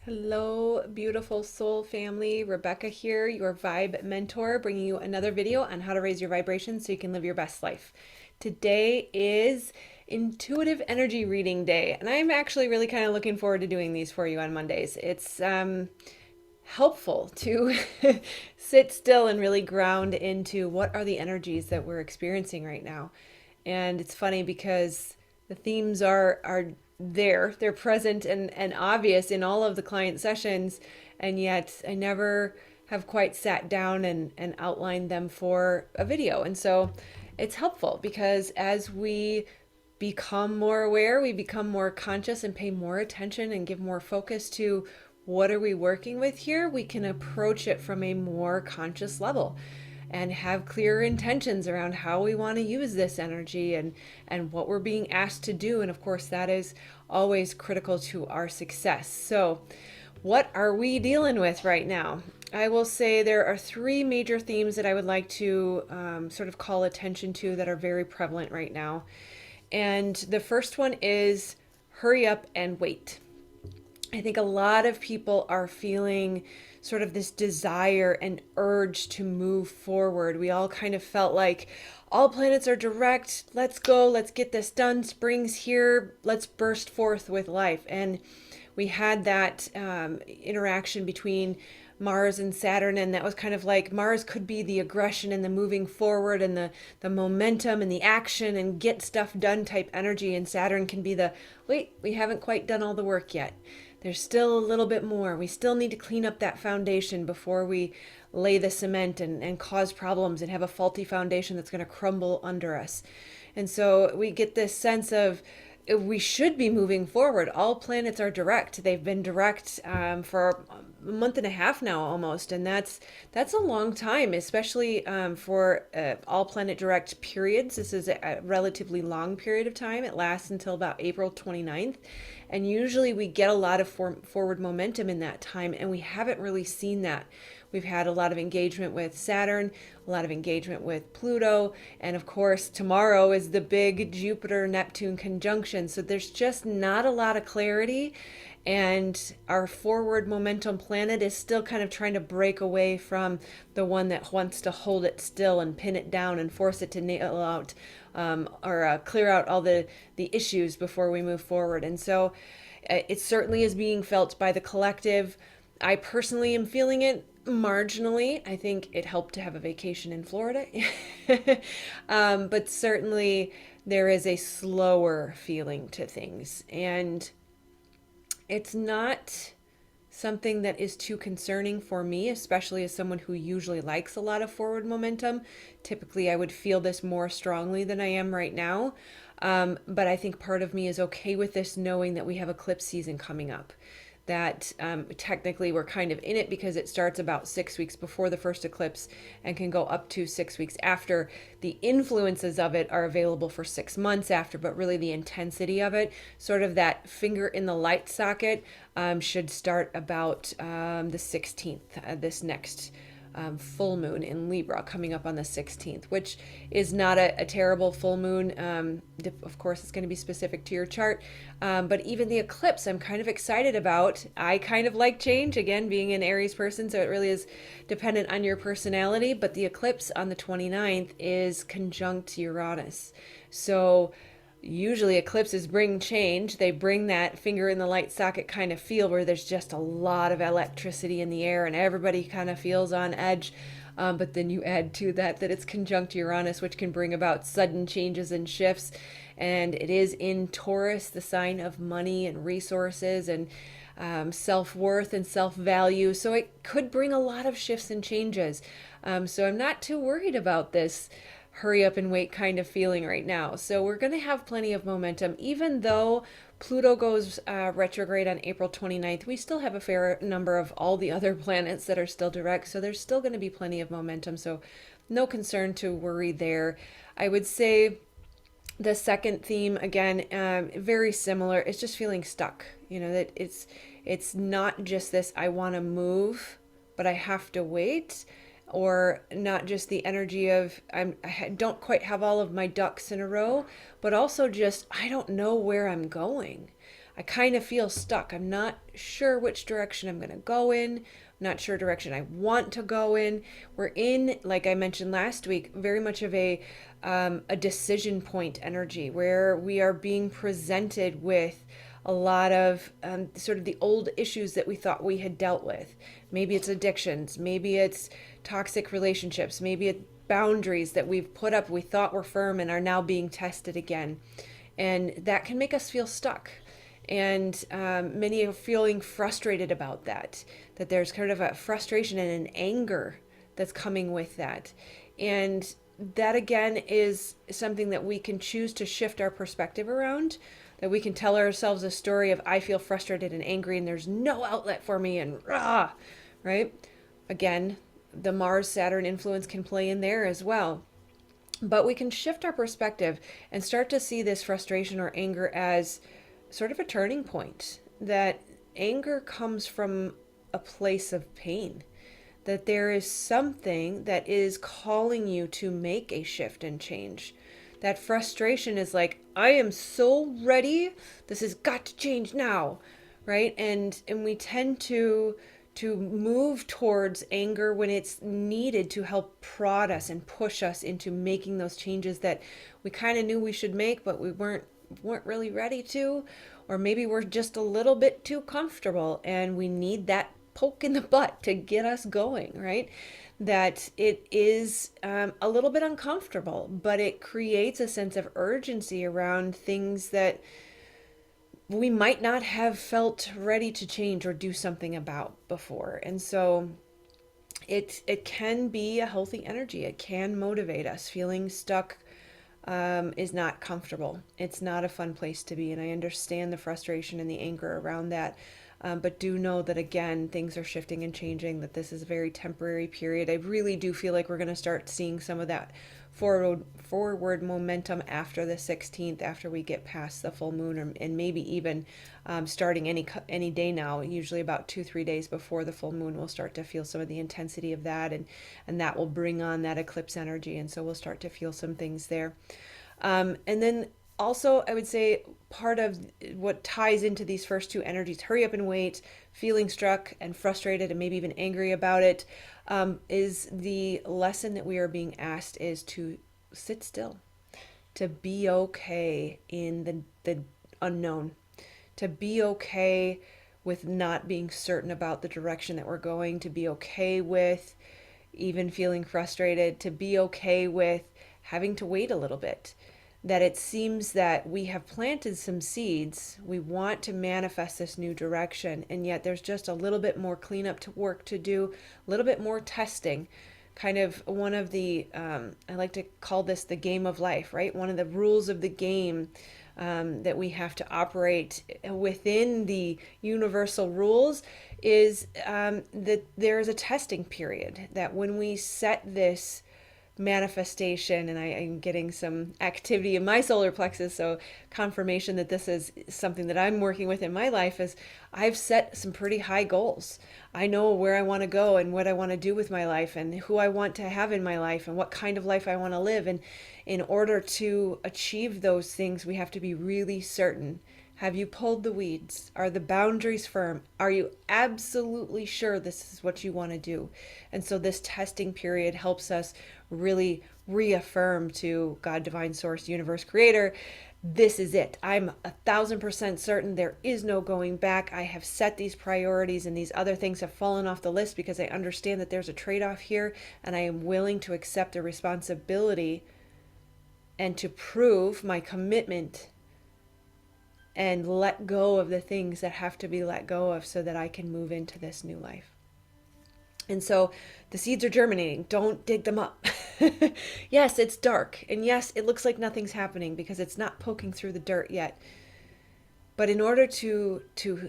Hello, beautiful soul family. Rebecca here, your vibe mentor, bringing you another video on how to raise your vibration so you can live your best life. Today is intuitive energy reading day, and I'm actually really kind of looking forward to doing these for you on Mondays. It's helpful to sit still and really ground into what are the energies that we're experiencing right now. And it's funny because the themes are there, they're present and obvious in all of the client sessions, and yet I never have quite sat down and outlined them for a video. And so it's helpful because as we become more aware, we become more conscious and pay more attention and give more focus to what are we working with here, we can approach it from a more conscious level and have clearer intentions around how we want to use this energy and what we're being asked to do. And of course, that is always critical to our success. So, what are we dealing with right now? I will say there are three major themes that I would like to sort of call attention to that are very prevalent right now. And the first one is hurry up and wait. I think a lot of people are feeling sort of this desire and urge to move forward. We all kind of felt like all planets are direct. Let's go. Let's get this done. Spring's here. Let's burst forth with life. And we had that interaction between Mars and Saturn, and that was kind of like Mars could be the aggression and the moving forward and the momentum and the action and get stuff done type energy, and Saturn can be the wait, we haven't quite done all the work yet. There's still a little bit more. We still need to clean up that foundation before we lay the cement and cause problems and have a faulty foundation that's going to crumble under us. And so we get this sense of we should be moving forward. All planets are direct. They've been direct for a month and a half now almost, and that's a long time, especially for all planet direct periods. This is a relatively long period of time. It lasts until about April 29th, and usually we get a lot of forward momentum in that time, and we haven't really seen that. We've had a lot of engagement with Saturn, a lot of engagement with Pluto, and of course, tomorrow is the big Jupiter Neptune conjunction. So there's just not a lot of clarity, and our forward momentum planet is still kind of trying to break away from the one that wants to hold it still and pin it down and force it to nail out or clear out all the issues before we move forward. And so it certainly is being felt by the collective. I personally am feeling it marginally. I think it helped to have a vacation in Florida. But certainly there is a slower feeling to things. And it's not something that is too concerning for me, especially as someone who usually likes a lot of forward momentum. Typically, I would feel this more strongly than I am right now. But I think part of me is okay with this, knowing that we have eclipse season coming up. That technically we're kind of in it because it starts about 6 weeks before the first eclipse and can go up to 6 weeks after. The influences of it are available for 6 months after, but really the intensity of it, sort of that finger in the light socket, should start about the 16th, this next full moon in Libra coming up on the 16th, which is not a terrible full moon. Of course, it's going to be specific to your chart. But even the eclipse, I'm kind of excited about. I kind of like change, again, being an Aries person, so it really is dependent on your personality. But the eclipse on the 29th is conjunct Uranus. So usually eclipses bring change. They bring that finger in the light socket kind of feel where there's just a lot of electricity in the air and everybody kind of feels on edge. But then you add to that it's conjunct Uranus, which can bring about sudden changes and shifts. And it is in Taurus, the sign of money and resources and self-worth and self-value. So it could bring a lot of shifts and changes. So I'm not too worried about this hurry up and wait kind of feeling right now. So we're going to have plenty of momentum. Even though Pluto goes retrograde on April 29th, we still have a fair number of all the other planets that are still direct. So there's still going to be plenty of momentum. So no concern to worry there. I would say the second theme, again, very similar. It's just feeling stuck. You know, that it's not just this, I want to move, but I have to wait, or not just the energy of I don't quite have all of my ducks in a row, but also just I don't know where I'm going. I kind of feel stuck. I'm not sure which direction I'm going to go in. I'm not sure direction I want to go in. We're in, like I mentioned last week, very much of a decision point energy where we are being presented with a lot of sort of the old issues that we thought we had dealt with. Maybe it's addictions, maybe it's toxic relationships, maybe it's boundaries that we've put up we thought were firm and are now being tested again. And that can make us feel stuck. And many are feeling frustrated about that, that there's kind of a frustration and an anger that's coming with that. And that again is something that we can choose to shift our perspective around, that we can tell ourselves a story of I feel frustrated and angry and there's no outlet for me and rah, right? Again, the Mars Saturn influence can play in there as well. But we can shift our perspective and start to see this frustration or anger as sort of a turning point, that anger comes from a place of pain, that there is something that is calling you to make a shift and change. That frustration is like, I am so ready. This has got to change now, right? And we tend to move towards anger when it's needed to help prod us and push us into making those changes that we kind of knew we should make, but we weren't really ready to, or maybe we're just a little bit too comfortable and we need that poke in the butt to get us going, right? That it is a little bit uncomfortable, but it creates a sense of urgency around things that we might not have felt ready to change or do something about before. And so it can be a healthy energy. It can motivate us. Feeling stuck is not comfortable. It's not a fun place to be. And I understand the frustration and the anger around that. But do know that, again, things are shifting and changing, that this is a very temporary period. I really do feel like we're going to start seeing some of that forward momentum after the 16th, after we get past the full moon, and maybe even starting any day now. Usually about 2-3 days before the full moon, we'll start to feel some of the intensity of that, and that will bring on that eclipse energy, and so we'll start to feel some things there. And then also, I would say part of what ties into these first two energies, hurry up and wait, feeling struck and frustrated and maybe even angry about it, is the lesson that we are being asked is to sit still, to be okay in the unknown, to be okay with not being certain about the direction that we're going, to be okay with even feeling frustrated, to be okay with having to wait a little bit. That it seems that we have planted some seeds, we want to manifest this new direction, and yet there's just a little bit more cleanup to work to do, a little bit more testing. Kind of one of the, I like to call this the game of life, right? One of the rules of the game that we have to operate within the universal rules is that there is a testing period, that when we set this manifestation, and I'm getting some activity in my solar plexus, so confirmation that this is something that I'm working with in my life, is I've set some pretty high goals. I know where I want to go and what I want to do with my life and who I want to have in my life and what kind of life I want to live. And in order to achieve those things, we have to be really certain. Have you pulled the weeds? Are the boundaries firm? Are you absolutely sure this is what you want to do? And so this testing period helps us really reaffirm to God, divine source, universe, creator, this is it. I'm 1,000% certain there is no going back. I have set these priorities and these other things have fallen off the list because I understand that there's a trade-off here, and I am willing to accept the responsibility and to prove my commitment and let go of the things that have to be let go of so that I can move into this new life. And so the seeds are germinating. Don't dig them up. Yes, it's dark. And yes, it looks like nothing's happening because it's not poking through the dirt yet. But in order to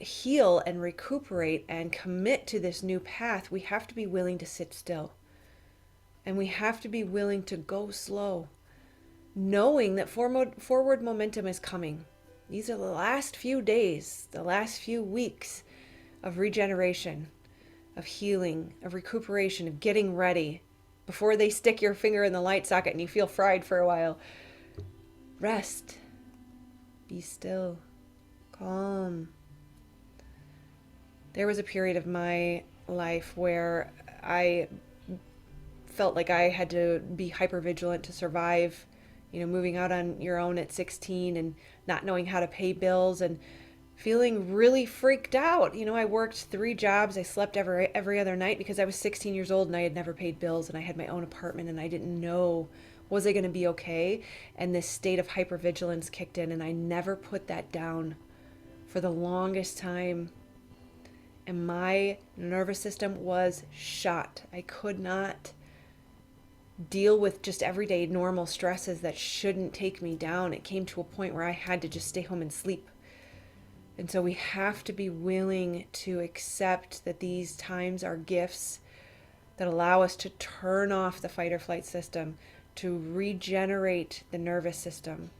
heal and recuperate and commit to this new path, we have to be willing to sit still. And we have to be willing to go slow, knowing that forward momentum is coming. These are the last few days, the last few weeks of regeneration, of healing, of recuperation, of getting ready before they stick your finger in the light socket and you feel fried for a while. Rest. Be still. calm. There was a period of my life where I felt like I had to be hypervigilant to survive, moving out on your own at 16 and not knowing how to pay bills and feeling really freaked out. I worked 3 jobs. I slept every other night because I was 16 years old and I had never paid bills and I had my own apartment and I didn't know, was I going to be okay? And this state of hypervigilance kicked in and I never put that down for the longest time. And my nervous system was shot. I could not deal with just everyday normal stresses that shouldn't take me down. It came to a point where I had to just stay home and sleep. And so we have to be willing to accept that these times are gifts that allow us to turn off the fight or flight system, to regenerate the nervous system,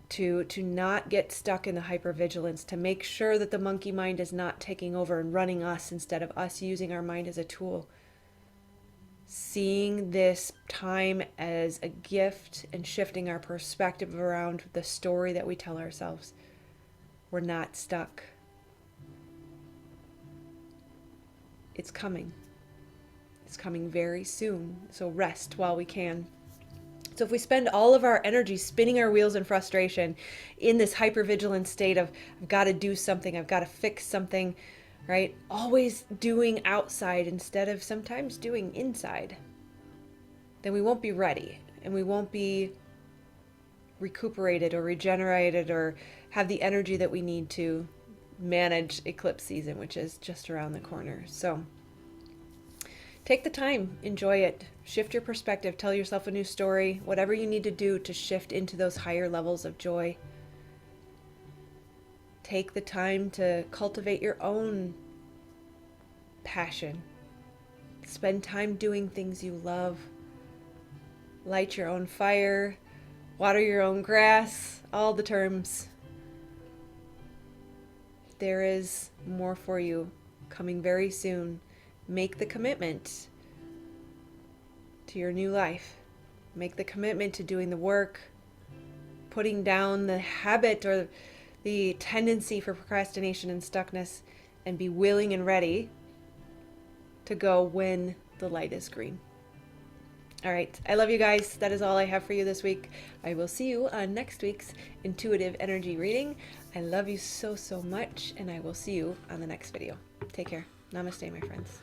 to not get stuck in the hypervigilance, to make sure that the monkey mind is not taking over and running us instead of us using our mind as a tool. Seeing this time as a gift and shifting our perspective around the story that we tell ourselves. We're not stuck. It's coming. It's coming very soon. So rest while we can. So if we spend all of our energy spinning our wheels in frustration in this hypervigilant state of, I've got to do something, I've got to fix something, right? Always doing outside instead of sometimes doing inside, then we won't be ready and we won't be recuperated or regenerated or have the energy that we need to manage eclipse season, which is just around the corner. So take the time, enjoy it, shift your perspective, tell yourself a new story, whatever you need to do to shift into those higher levels of joy. Take the time to cultivate your own passion. Spend time doing things you love. Light your own fire, water your own grass, all the terms. There is more for you coming very soon. Make the commitment to your new life. Make the commitment to doing the work, putting down the habit or the tendency for procrastination and stuckness, and be willing and ready to go when the light is green. All right. I love you guys. That is all I have for you this week. I will see you on next week's intuitive energy reading. I love you so, so much, and I will see you on the next video. Take care. Namaste, my friends.